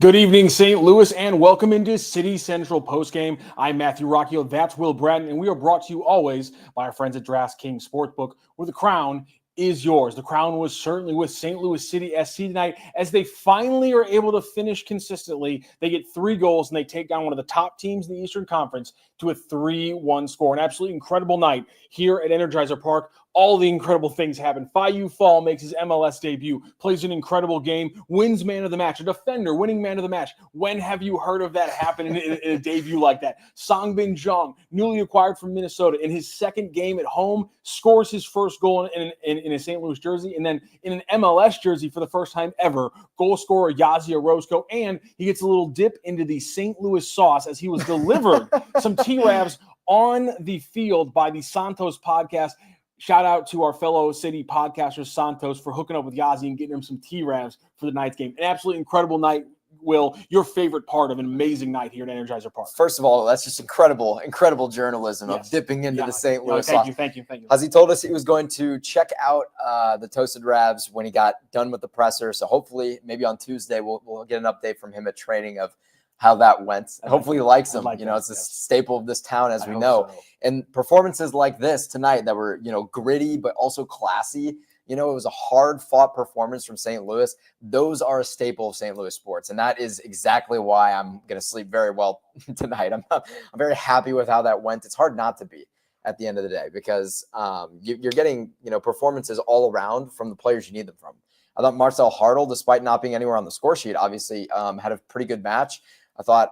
Good evening, St. Louis, and welcome into City Central Postgame. I'm Matthew Rocchio, that's Will Bratton, and we are brought to you always by our friends at DraftKings Sportsbook, where the crown is yours. The crown was certainly with St. Louis City SC tonight, as they finally are able to finish consistently. They get 3 goals, and they take down one of the top teams in the Eastern Conference to a 3-1 score. An absolutely incredible night here at Energizer Park. All the incredible things happen. Fallou Fall makes his MLS debut, plays an incredible game, wins man of the match, a defender winning man of the match. When have you heard of that happen in a debut like that? SangBin, newly acquired from Minnesota, in his second game at home, scores his first goal in a St. Louis jersey, and then in an MLS jersey for the first time ever, goal scorer Orozco, and he gets a little dip into the St. Louis sauce as he was delivered some T-Ravs on the field by the Santos podcast. Shout out to our fellow City podcaster Santos for hooking up with Yazzie and getting him some T-Ravs for the night's game. An absolutely incredible night. Will, your favorite part of an amazing night here at Energizer Park? First of all, that's just incredible journalism of dipping into the St. Louis. Thank you. As he told us he was going to check out the Toasted Ravs when he got done with the presser. So hopefully, maybe on Tuesday, we'll get an update from him at training of how that went. Hopefully he likes them. It's a staple of this town, as we know. So. And performances like this tonight that were, gritty, but also classy. It was a hard-fought performance from St. Louis. Those are a staple of St. Louis sports, and that is exactly why I'm going to sleep very well tonight. I'm very happy with how that went. It's hard not to be at the end of the day because you're getting performances all around from the players you need them from. I thought Marcel Hartl, despite not being anywhere on the score sheet, obviously had a pretty good match. I thought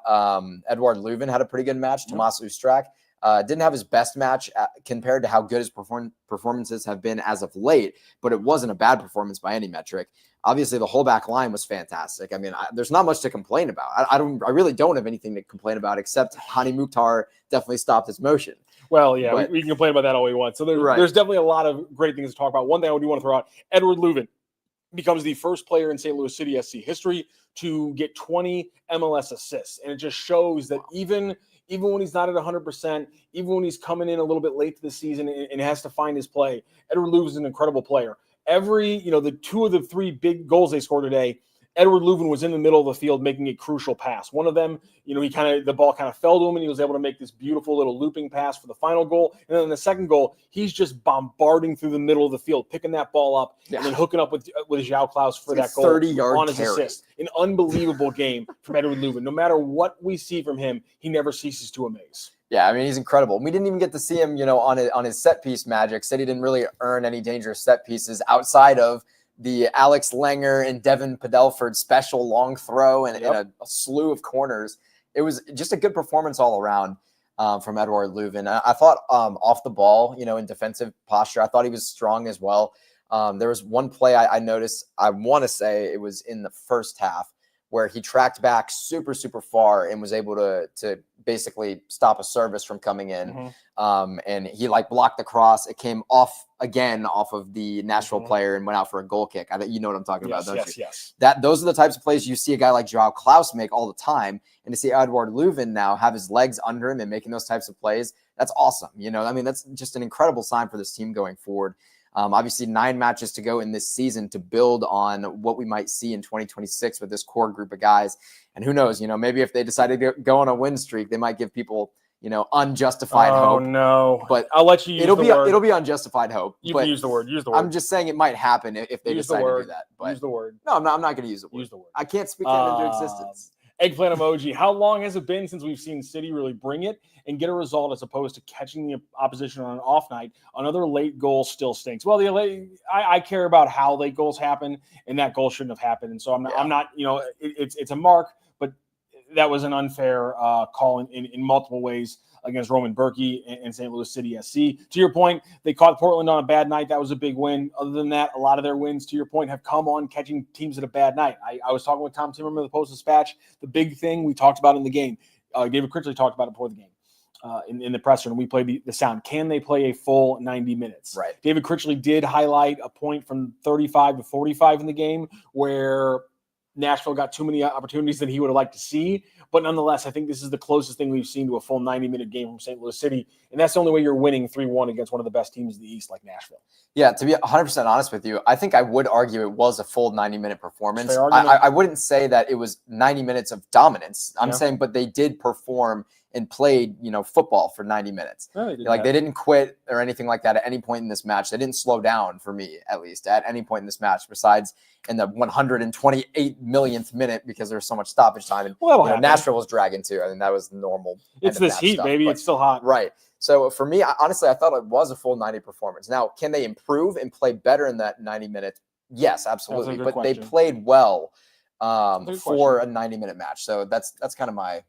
Edouard Leuven had a pretty good match. Tomas Ustrak didn't have his best match compared to how good his performances have been as of late, but it wasn't a bad performance by any metric. Obviously, the whole back line was fantastic. I mean, there's not much to complain about. I really don't have anything to complain about except Hani Mukhtar definitely stopped his motion. Well, yeah, we can complain about that all we want. So there's definitely a lot of great things to talk about. One thing I do want to throw out, Edouard Leuven becomes the first player in St. Louis City SC history to get 20 MLS assists. And it just shows that even when he's not at 100%, even when he's coming in a little bit late to the season and has to find his play, Edouard Leuven is an incredible player. The 2 of the 3 big goals they scored today, Edouard Leuven was in the middle of the field making a crucial pass. One of them, the ball kind of fell to him and he was able to make this beautiful little looping pass for the final goal. And then the second goal, he's just bombarding through the middle of the field, picking that ball up and then hooking up with João Klaus for that goal 30-yard on his carry. assist. An unbelievable game from Edouard Leuven. No matter what we see from him, he never ceases to amaze. Yeah, I mean, he's incredible. We didn't even get to see him, on his set piece magic. Said he didn't really earn any dangerous set pieces outside of the Alex Langer and Devin Padelford special long throw and a slew of corners. It was just a good performance all around from Edouard Leuven. I thought off the ball, in defensive posture, I thought he was strong as well. There was one play I noticed, I want to say it was in the first half, where he tracked back super, super far and was able to basically stop a service from coming in. And he blocked the cross. It came off of the Nashville player and went out for a goal kick. You know what I'm talking about, don't you? Yes. Those are the types of plays you see a guy like João Klaus make all the time. And to see Edouard Leuven now have his legs under him and making those types of plays, that's awesome. That's just an incredible sign for this team going forward. Obviously, 9 matches to go in this season to build on what we might see in 2026 with this core group of guys. And who knows, maybe if they decided to go on a win streak, they might give people, unjustified hope. Oh, no. But I'll let you use the word. It'll be unjustified hope. You can use the word. I'm just saying it might happen if they decide to do that. But use the word. No, I'm not going to use the word. Use the word. I can't speak that into existence. Eggplant emoji. How long has it been since we've seen City really bring it and get a result as opposed to catching the opposition on an off night? Another late goal still stinks. Well, I care about how late goals happen, and that goal shouldn't have happened. And so I'm not. It's a mark, but that was an unfair call in multiple ways against Roman Berkey and St. Louis City SC. To your point, they caught Portland on a bad night. That was a big win. Other than that, a lot of their wins, to your point, have come on catching teams at a bad night. I was talking with Tom Timmerman of the Post-Dispatch. The big thing we talked about in the game, David Critchley talked about it before the game in the presser, and we played the sound. Can they play a full 90 minutes? Right. David Critchley did highlight a point from 35 to 45 in the game where Nashville got too many opportunities than he would have liked to see. But nonetheless, I think this is the closest thing we've seen to a full 90-minute game from St. Louis City. And that's the only way you're winning 3-1 against one of the best teams in the East like Nashville. Yeah, to be 100% honest with you, I think I would argue it was a full 90-minute performance. I wouldn't say that it was 90 minutes of dominance. I'm saying, but they did perform and played, football for 90 minutes. No, they didn't quit or anything like that at any point in this match. They didn't slow down, for me, at least, at any point in this match, besides in the 128 millionth minute because there was so much stoppage time. And Nashville was dragging too. I mean, that was normal. It's this heat, stuff, baby. It's still hot. Right. So for me, honestly, I thought it was a full 90 performance. Now, can they improve and play better in that 90 minutes? Yes, absolutely. But they played well for a 90-minute match. So that's kind of my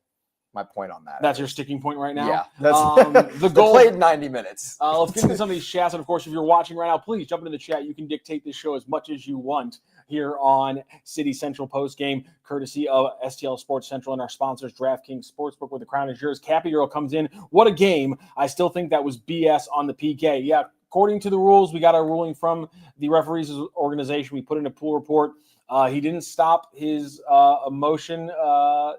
point on that. That's your sticking point right now? Yeah. That's the goal. Played 90 minutes. Let's get into some of these chats. And, of course, if you're watching right now, please jump into the chat. You can dictate this show as much as you want here on City Central Postgame, courtesy of STL Sports Central and our sponsors, DraftKings Sportsbook, where the crown is yours. Cappy Girl comes in. What a game. I still think that was BS on the PK. Yeah, according to the rules, we got a ruling from the referees organization. We put in a pool report. He didn't stop his emotion,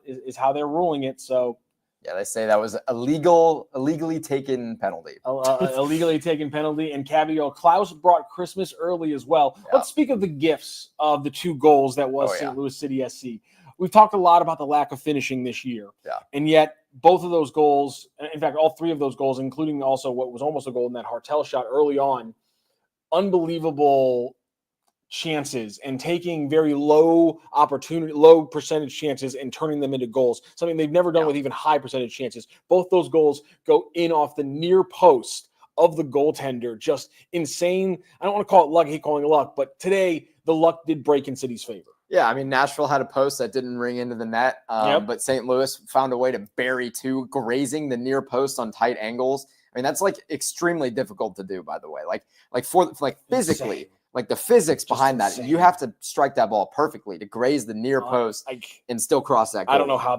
is how they're ruling it. So, yeah, they say that was illegally taken penalty. Illegally taken penalty. And Caviar Klaus brought Christmas early as well. Yeah. Let's speak of the gifts of the two goals that was St. Louis City SC. We've talked a lot about the lack of finishing this year. Yeah. And yet, both of those goals, in fact, all three of those goals, including also what was almost a goal in that Hartel shot early on, unbelievable chances and taking very low percentage chances and turning them into goals, something they've never done with even high percentage chances. Both those goals go in off the near post of the goaltender. Just insane. I don't want to call it luck. I hate calling it luck, but today the luck did break in City's favor. Yeah, I mean, Nashville had a post that didn't ring into the net, but St. Louis found a way to bury two, grazing the near post on tight angles. I mean, that's like extremely difficult to do, by the way. Like physically. Insane. Like the physics behind that, you have to strike that ball perfectly to graze the near post and still cross that goal. I don't know how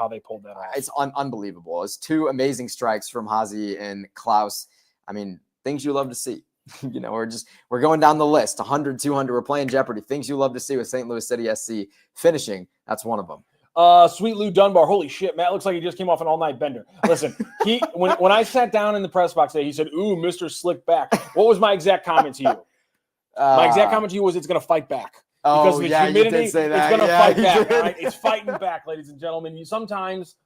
they pulled that off. It's unbelievable. It's two amazing strikes from Hazy and Klaus. I mean, things you love to see. We're going down the list. 100, 200. We're playing Jeopardy. Things you love to see with St. Louis City SC finishing. That's one of them. Sweet Lou Dunbar. Holy shit, Matt looks like he just came off an all-night bender. Listen, when I sat down in the press box today, he said, "Ooh, Mr. Slick back." What was my exact comment to you? My exact comment to you was, it's going to fight back. Because of the humidity, you did say that. It's going to fight back. Right? It's fighting back, ladies and gentlemen. Sometimes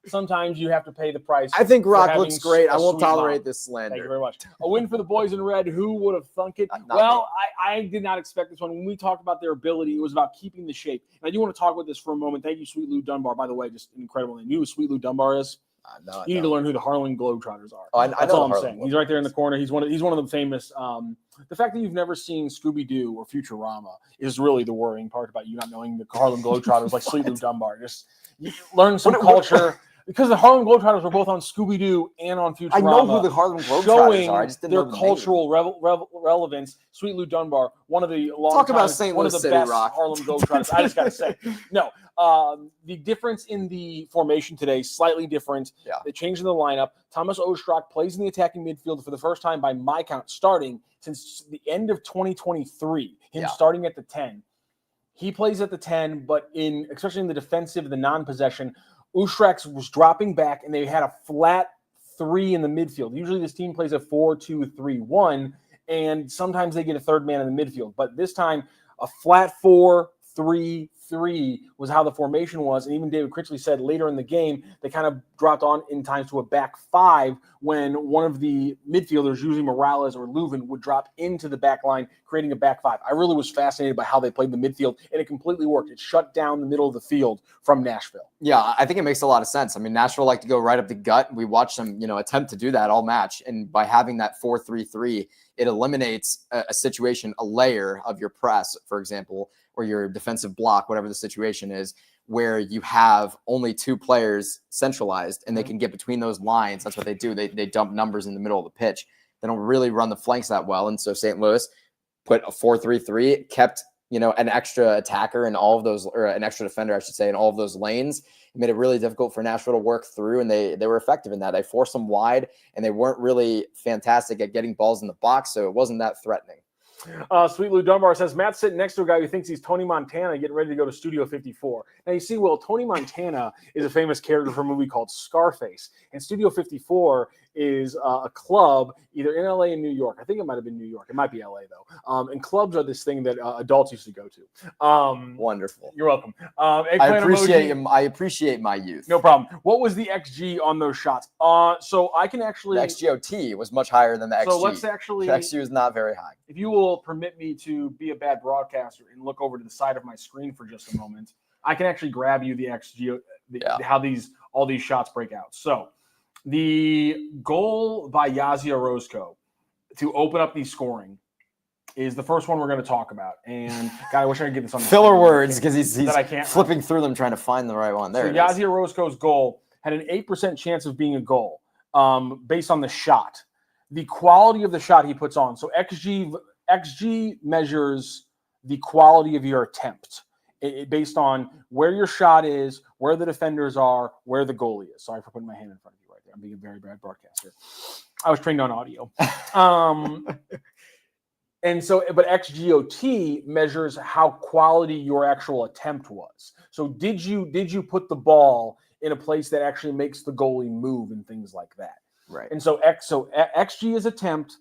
you have to pay the price. I think Rock looks great. I won't tolerate this slander. Thank you very much. A win for the boys in red. Who would have thunk it? Well, I did not expect this one. When we talked about their ability, it was about keeping the shape. And I do want to talk about this for a moment. Thank you, Sweet Lou Dunbar. By the way, just incredible. You know who Sweet Lou Dunbar is? No, you need to learn who the Harlem Globetrotters are. Oh, That's all I'm saying. He's right there in the corner. He's one of the famous. The fact that you've never seen Scooby-Doo or Futurama is really the worrying part about you not knowing the Harlem Globetrotters like Sweet Lou Dunbar. Just learn some culture. Because the Harlem Globetrotters were both on Scooby-Doo and on Futurama. I know who the Harlem Globetrotters are. I just didn't know their cultural relevance. Sweet Lou Dunbar, one of the best Harlem Globetrotters. I just got to say. No. The difference in the formation today, slightly different. Yeah. They changed the lineup. Thomas Ostrak plays in the attacking midfield for the first time by my count, starting since the end of 2023. Starting at the 10. He plays at the 10, but especially in the defensive, the non-possession, Ostrak was dropping back, and they had a flat 3 in the midfield. Usually this team plays a 4-2-3-1, and sometimes they get a third man in the midfield. But this time, a flat 4-3-3 was how the formation was. And even David Critchley said later in the game, they kind of dropped on in times to a back 5 when one of the midfielders, usually Morales or Leuven, would drop into the back line, creating a back 5. I really was fascinated by how they played the midfield, and it completely worked. It shut down the middle of the field from Nashville. Yeah, I think it makes a lot of sense. I mean, Nashville like to go right up the gut. We watched them, attempt to do that all match. And by having that 4-3-3, it eliminates a situation, a layer of your press, for example, or your defensive block, whatever the situation is, where you have only 2 players centralized and they can get between those lines. That's what they do. They dump numbers in the middle of the pitch. They don't really run the flanks that well. And so St. Louis put a 4-3-3, kept, an extra attacker in all of those, or an extra defender, I should say, in all of those lanes. It made it really difficult for Nashville to work through, and they were effective in that. They forced them wide, and they weren't really fantastic at getting balls in the box, so it wasn't that threatening. Sweet Lou Dunbar says, Matt's sitting next to a guy who thinks he's Tony Montana getting ready to go to Studio 54. Now, you see, Will, Tony Montana is a famous character from a movie called Scarface. And Studio 54 is a club either in LA and New York. I think it might have been New York. It might be LA, though. And clubs are this thing that adults used to go to. Wonderful. You're welcome. I appreciate my youth. No problem. What was the XG on those shots? So I can actually... The XGOT was much higher than the XG. So let's actually... The XG was not very high. If you will permit me to be a bad broadcaster and look over to the side of my screen for just a moment, I can actually grab you the XG, how all these shots break out. So the goal by Yazi Orozco to open up the scoring is the first one we're going to talk about. And God, I wish I could get this on the filler words because he's can't flipping through them trying to find the right one. There. So Yazi Orozco's goal had an 8% chance of being a goal based on the shot. The quality of the shot he puts on. So XG measures the quality of your attempt based on where your shot is, where the defenders are, where the goalie is. Sorry for putting my hand in front of you right there. I'm being a very bad broadcaster. I was trained on audio. And so, but XGOT measures how quality your actual attempt was. So did you put the ball in a place that actually makes the goalie move and things like that? Right. And so XG is attempt,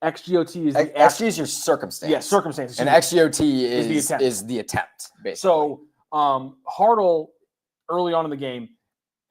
XGOT is the XG is your circumstance. Yes, circumstance. And XGOT is the attempt, basically. So Hartle early on in the game,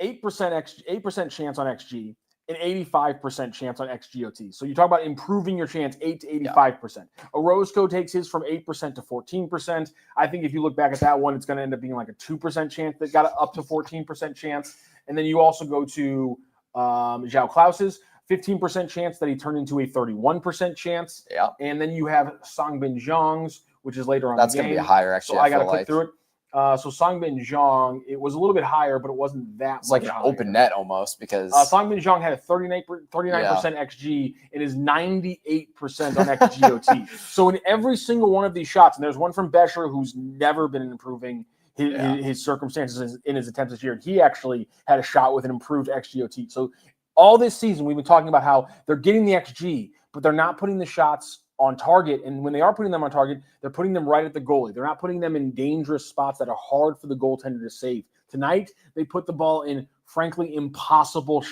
8% chance on XG, and 85% chance on XGOT. So you talk about improving your chance 8 to 85%. Yeah. Orozco takes his from 8% to 14%. I think if you look back at that one, it's going to end up being like a 2% chance that got up to 14% chance. And then you also go to João Klaus's 15% chance that he turned into a 31% chance. Yeah. And then you have SangBin Zhang's, which is later on That's in the game. That's going to be higher, actually. So I got to click through it. So SangBin Zhang, it was a little bit higher, but it wasn't that it's much like an higher. Open net almost because SangBin Zhang had a 39% XG and is 98% on XGOT. So in every single one of these shots, and there's one from Besher who's never been improving his circumstances in his attempts this year. He actually had a shot with an improved XGOT. So all this season, we've been talking about how they're getting the XG, but they're not putting the shots on target. And when they are putting them on target, they're putting them right at the goalie. They're not putting them in dangerous spots that are hard for the goaltender to save. Tonight, they put the ball in, frankly, impossible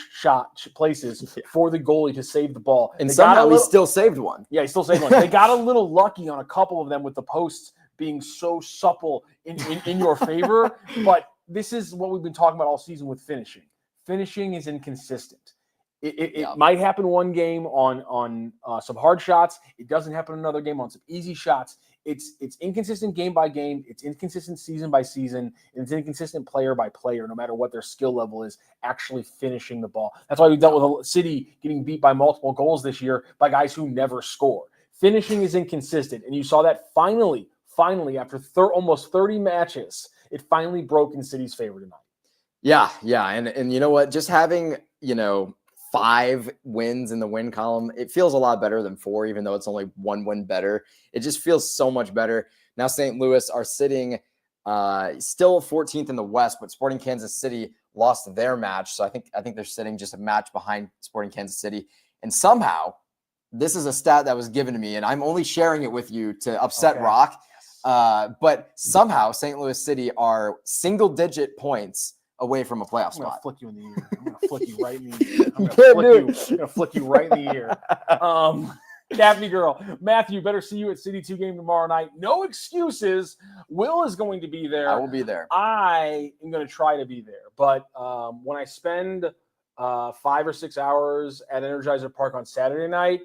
places for the goalie to save the ball. And somehow he still saved one. Yeah, he still saved one. They got a little lucky on a couple of them with the posts being so supple in your favor. But this is what we've been talking about all season with finishing. Finishing is inconsistent. It might happen one game on some hard shots. It doesn't happen another game on some easy shots. It's inconsistent game by game. It's inconsistent season by season. And it's inconsistent player by player, no matter what their skill level is, actually finishing the ball. That's why we dealt with a City getting beat by multiple goals this year by guys who never score. Finishing is inconsistent. And you saw that finally, after almost 30 matches, it finally broke in City's favor tonight. Yeah. And you know what? Just having, 5 wins in the win column, it feels a lot better than 4, even though it's only 1 win better. It just feels so much better. Now St. Louis are sitting still 14th in the West, but Sporting Kansas City lost their match. So I think they're sitting just a match behind Sporting Kansas City. And somehow, this is a stat that was given to me, and I'm only sharing it with you to upset Rock. But somehow St. Louis City are single-digit points away from a playoff spot. I'm going to flick you in the ear. I'm going to flick you right in the ear. I'm going to flick you right in the ear. Daphne girl, Matthew, better see you at City 2 game tomorrow night. No excuses. Will is going to be there. I will be there. I am going to try to be there. But when I spend 5 or 6 hours at Energizer Park on Saturday night,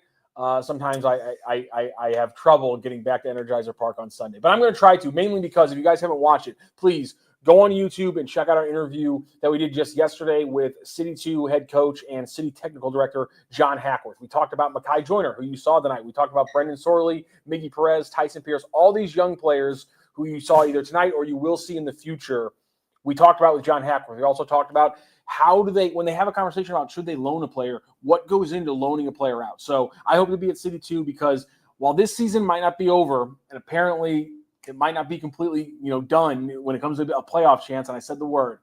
sometimes I have trouble getting back to Energizer Park on Sunday. But I'm going to try to, mainly because if you guys haven't watched it, please go on YouTube and check out our interview that we did just yesterday with City 2 head coach and City technical director John Hackworth. We talked about Mykhi Joyner, who you saw tonight. We talked about Brendan Sorley, Mykhi Perez, Tyson Pierce, all these young players who you saw either tonight or you will see in the future. We talked about with John Hackworth. We also talked about how do they, when they have a conversation about should they loan a player, what goes into loaning a player out. So I hope to be at City 2 because while this season might not be over, and apparently it might not be completely, done when it comes to a playoff chance, and I said the word,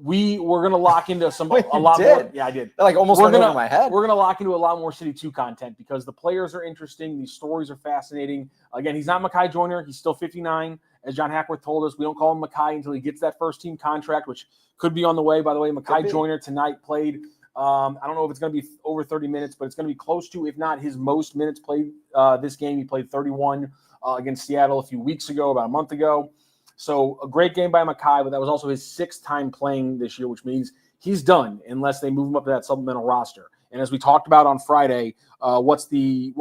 we're gonna lock into a lot more. Yeah, I did. That like almost went over my head. We're gonna lock into a lot more City 2 content because the players are interesting. These stories are fascinating. Again, he's not Mykhi Joyner. He's still 59, as John Hackworth told us. We don't call him Mykhi until he gets that first team contract, which could be on the way. By the way, Mykhi Joyner tonight played. I don't know if it's going to be over 30 minutes, but it's going to be close to, if not his most minutes played this game. He played 31 against Seattle a few weeks ago, about a month ago. So a great game by Mykhi, but that was also his 6th time playing this year, which means he's done unless they move him up to that supplemental roster. And as we talked about on Friday, what's the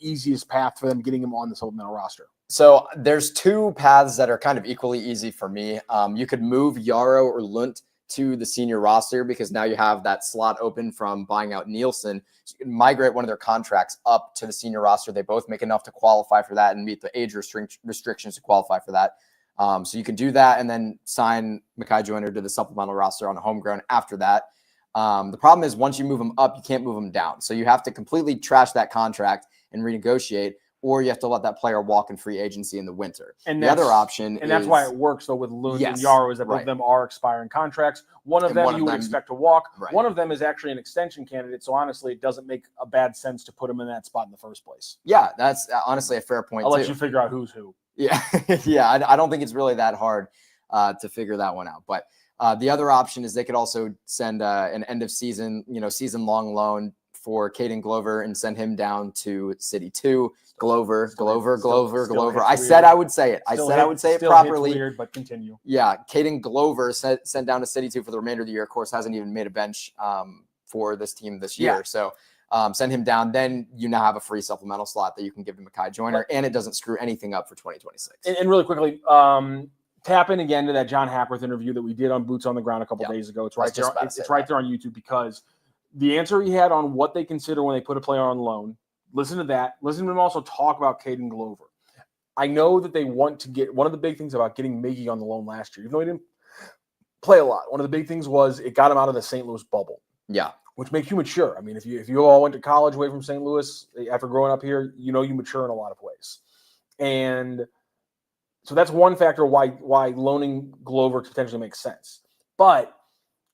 easiest path for them getting him on the supplemental roster? So there's 2 paths that are kind of equally easy for me. You could move Yaro or Lunt to the senior roster because now you have that slot open from buying out Nielsen. So you can migrate one of their contracts up to the senior roster. They both make enough to qualify for that and meet the age restrictions to qualify for that. So you can do that and then sign Mykhi Joyner to the supplemental roster on a homegrown after that. The problem is once you move him up, you can't move him down. So you have to completely trash that contract and renegotiate, or you have to let that player walk in free agency in the winter. And the other option that's why it works, though, with Lund and Yaro is that both of them are expiring contracts. One of them you would expect to walk. Right. One of them is actually an extension candidate. So honestly, it doesn't make a bad sense to put him in that spot in the first place. Yeah, that's honestly a fair point. I'll let you figure out who's who. Yeah, yeah. I don't think it's really that hard to figure that one out. But the other option is they could also send an end of season, season-long loan for Caden Glover and send him down to City 2. Glover. I said I would say it. I would say it properly. Weird, but continue. Yeah, Caden Glover sent down to City 2 for the remainder of the year. Of course, hasn't even made a bench for this team this year. Yeah. So send him down. Then you now have a free supplemental slot that you can give to Mykhi Joyner, and it doesn't screw anything up for 2026. And really quickly, tap in again to that John Hackworth interview that we did on Boots on the Ground a couple days ago. It's right there. It's right there on YouTube because the answer he had on what they consider when they put a player on loan. Listen to that. Listen to him also talk about Caden Glover. I know that they want to get one of the big things about getting Mykhi on the loan last year, even though he didn't play a lot. One of the big things was it got him out of the St. Louis bubble. Yeah. Which makes you mature. I mean, if you all went to college away from St. Louis after growing up here, you mature in a lot of ways. And so that's one factor why loaning Glover potentially makes sense. But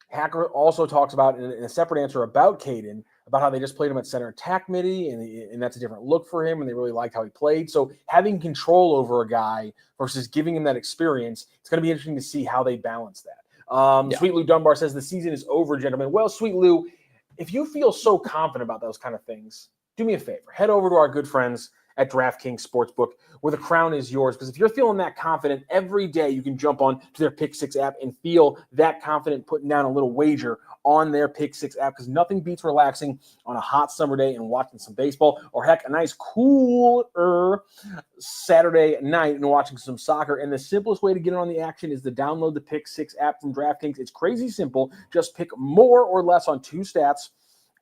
Hacker also talks about in a separate answer about Caden, about how they just played him at center attack midi, and that's a different look for him, and they really liked how he played. So having control over a guy versus giving him that experience, it's going to be interesting to see how they balance that. Sweet Lou Dunbar says the season is over, gentlemen. Well, Sweet Lou, if you feel so confident about those kind of things, do me a favor. Head over to our good friends at DraftKings Sportsbook, where the crown is yours. Because if you're feeling that confident, every day you can jump on to their Pick 6 app and feel that confident putting down a little wager on their Pick 6 app, because nothing beats relaxing on a hot summer day and watching some baseball, or heck, a nice cooler Saturday night and watching some soccer. And the simplest way to get in on the action is to download the Pick 6 app from DraftKings. It's crazy simple. Just pick more or less on stats,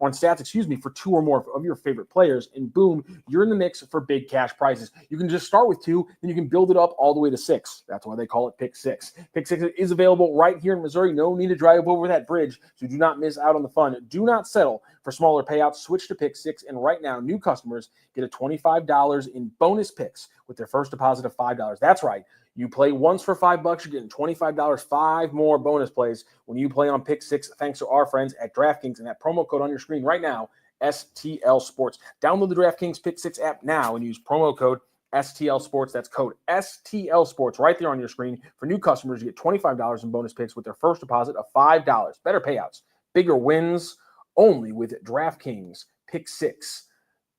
for 2 or more of your favorite players, and boom, you're in the mix for big cash prizes. You can just start with 2, then you can build it up all the way to 6. That's why they call it Pick 6. Pick 6 is available right here in Missouri. No need to drive over that bridge, so do not miss out on the fun. Do not settle for smaller payouts. Switch to Pick 6, and right now, new customers get a $25 in bonus picks with their first deposit of $5. That's right. You play once for $5, you're getting $25, 5 more bonus plays when you play on Pick 6, thanks to our friends at DraftKings. And that promo code on your screen right now, STL Sports. Download the DraftKings Pick 6 app now and use promo code STL Sports. That's code STL Sports right there on your screen. For new customers, you get $25 in bonus picks with their first deposit of $5. Better payouts, bigger wins, only with DraftKings Pick 6.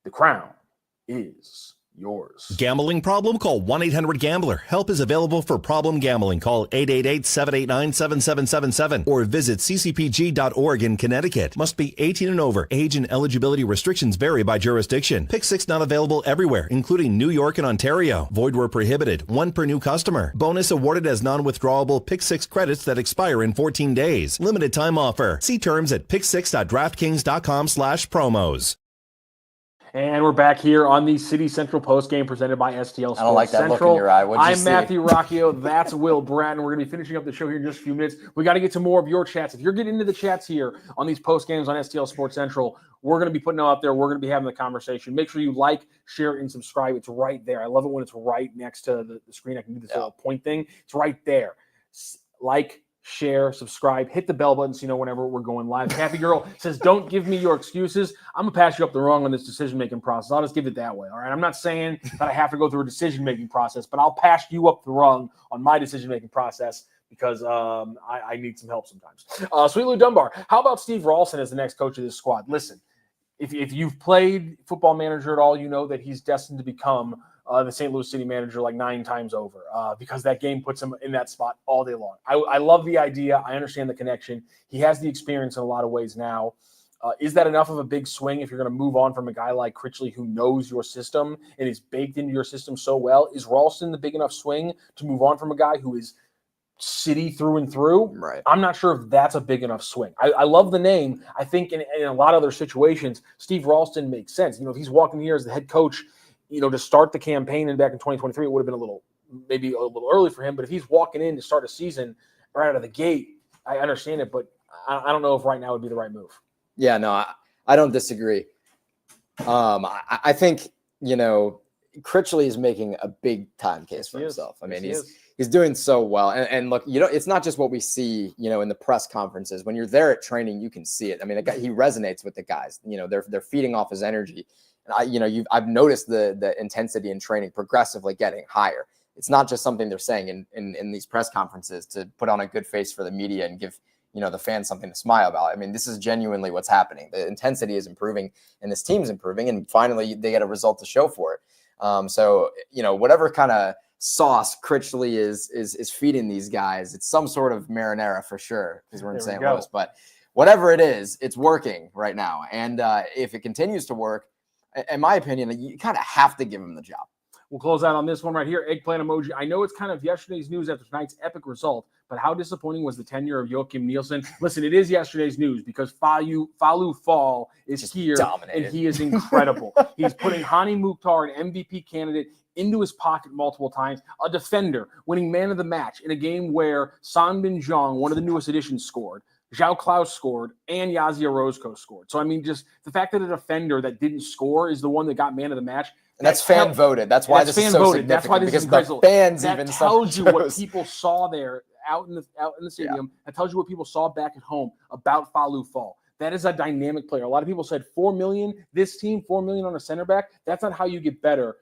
The crown is yours. Gambling problem? Call 1-800-GAMBLER. Help is available for problem gambling. Call 888-789-7777 or visit ccpg.org in Connecticut. Must be 18 and over. Age and eligibility restrictions vary by jurisdiction. Pick 6 not available everywhere, including New York and Ontario. Void where prohibited. 1 per new customer. Bonus awarded as non-withdrawable Pick 6 credits that expire in 14 days. Limited time offer. See terms at pick6.draftkings.com/promos. And we're back here on the City Central postgame presented by STL Sports. I don't like that Central. look in your eye. I'm Matthew Rocchio. That's Will Bratton. We're going to be finishing up the show here in just a few minutes. We got to get to more of your chats. If you're getting into the chats here on these postgames on STL Sports Central, we're going to be putting them out there. We're going to be having the conversation. Make sure you like, share, and subscribe. It's right there. I love it when it's right next to the screen. I can do this little point thing. It's right there. Like, share, subscribe, hit the bell button so you know whenever we're going live. Happy Girl says, don't give me your excuses. I'm going to pass you up the wrong on this decision-making process. I'll just give it that way, all right? I'm not saying that I have to go through a decision-making process, but I'll pass you up the rung on my decision-making process because I need some help sometimes. Sweet Lou Dunbar, how about Steve Ralston as the next coach of this squad? Listen, if you've played Football Manager at all, you know that he's destined to become the St. Louis City manager like 9 times over because that game puts him in that spot all day long. I love the idea. I understand the connection. He has the experience in a lot of ways now. Is that enough of a big swing if you're going to move on from a guy like Critchley who knows your system and is baked into your system so well? Is Ralston the big enough swing to move on from a guy who is City through and through? Right. I'm not sure if that's a big enough swing. I love the name. I think in a lot of other situations, Steve Ralston makes sense. If he's walking here as the head coach, to start the campaign and back in 2023, it would have been maybe a little early for him. But if he's walking in to start a season right out of the gate, I understand it. But I don't know if right now would be the right move. Yeah, no, I don't disagree. I think, Critchley is making a big time case for himself. I mean, he's doing so well. And look, it's not just what we see, in the press conferences. When you're there at training, you can see it. I mean, he resonates with the guys. They're feeding off his energy. And I've noticed the intensity in training progressively getting higher. It's not just something they're saying in these press conferences to put on a good face for the media and give the fans something to smile about. I mean, this is genuinely what's happening. The intensity is improving and this team's improving, and finally they get a result to show for it. So whatever kind of sauce Critchley is feeding these guys, it's some sort of marinara for sure because we're in St. Louis. But whatever it is, it's working right now. And if it continues to work, in my opinion, you kind of have to give him the job. We'll close out on this one right here. Eggplant emoji. I know it's kind of yesterday's news after tonight's epic result, but how disappointing was the tenure of Joachim Nielsen? Listen, it is yesterday's news because Fallou Fall is just here dominated. And he is incredible. He's putting Hani Mukhtar, an MVP candidate, into his pocket multiple times. A defender winning man of the match in a game where SangBin Zhang, one of the newest additions, scored. Zhao Klaus scored, and Yazi Orozco scored. So, I mean, just the fact that a defender that didn't score is the one that got man of the match. And that's fan voted. That's why this is so significant. That's why this is the fans even tells you what people saw there out in the stadium. That tells you what people saw back at home about Fallou Fall. That is a dynamic player. A lot of people said $4 million. This team, $4 million on a center back. That's not how you get better.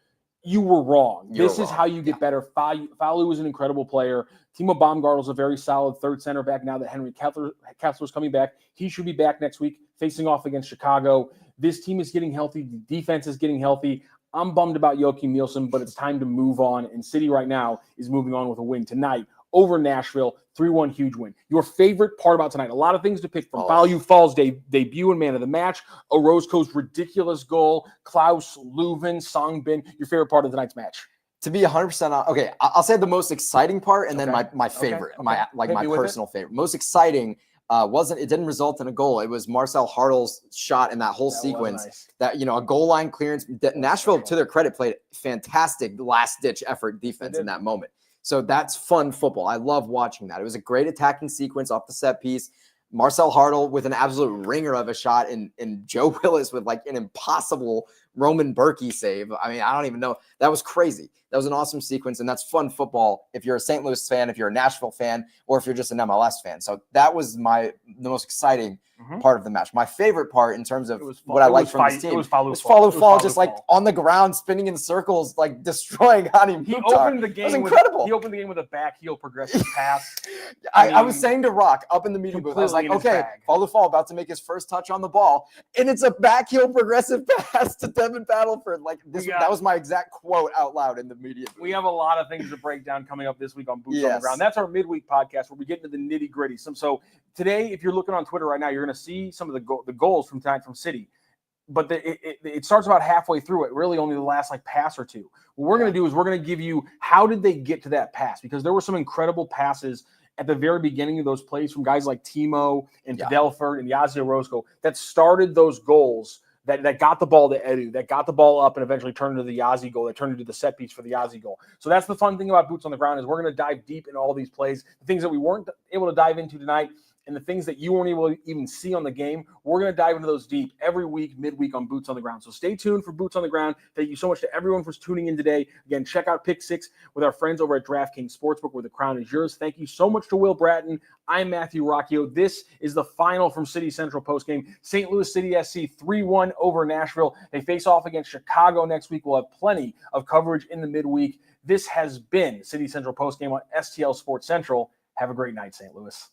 You were wrong. This is how you get better. Fallou is an incredible player. Timo Baumgartel is a very solid third center back now that Henry Kessler is coming back. He should be back next week facing off against Chicago. This team is getting healthy. The defense is getting healthy. I'm bummed about Joachim Nielsen, but it's time to move on. And City right now is moving on with a win tonight over Nashville, 3-1 huge win. Your favorite part about tonight, a lot of things to pick from. Fallou Fall's debut and man of the match, Orozco's ridiculous goal, Klaus, Leuven, SangBin. Your favorite part of tonight's match? To be 100% okay, I'll say the most exciting part and then my favorite, my personal favorite. Most exciting it didn't result in a goal. It was Marcel Hartl's shot in that whole sequence. Nice. That a goal line clearance. Nashville, to their credit, played fantastic last ditch effort defense in that moment. So that's fun football. I love watching that. It was a great attacking sequence off the set piece. Marcel Hartl with an absolute ringer of a shot, and Joe Willis with like an impossible Roman Berkey save. I mean, I don't even know. That was crazy. That was an awesome sequence, and that's fun football if you're a St. Louis fan, if you're a Nashville fan, or if you're just an MLS fan. So that was the most exciting part of the match. My favorite part in terms of what I liked from this team was Fallou Fall just like on the ground, spinning in circles, like destroying Hani Mukhtar. He opened the game with a back heel progressive pass. I was saying to Rock up in the media booth, I was like, okay, Fallou Fall about to make his first touch on the ball, and it's a back heel progressive pass to Devin Battleford. Like this, that was my exact quote out loud in the media booth. We have a lot of things to break down coming up this week on Boots on the Ground. That's our midweek podcast where we get into the nitty gritty. So today, if you're looking on Twitter right now, you're going to see some of the goals from tonight from City. But it starts about halfway through it, really only the last pass or two. What we're going to do is we're going to give you how did they get to that pass, because there were some incredible passes at the very beginning of those plays from guys like Timo and Delford and Yazi Orozco that started those goals that got the ball to Edu, that got the ball up and eventually turned into the Yazi goal, that turned into the set piece for the Yazi goal. So that's the fun thing about Boots on the Ground is we're going to dive deep in all these plays, the things that we weren't able to dive into tonight. and the things that you weren't able to even see on the game, we're going to dive into those deep every week, midweek on Boots on the Ground. So stay tuned for Boots on the Ground. Thank you so much to everyone for tuning in today. Again, check out Pick 6 with our friends over at DraftKings Sportsbook, where the crown is yours. Thank you so much to Will Bratton. I'm Matthew Rocchio. This is the final from City Central postgame. St. Louis City SC 3-1 over Nashville. They face off against Chicago next week. We'll have plenty of coverage in the midweek. This has been City Central postgame on STL Sports Central. Have a great night, St. Louis.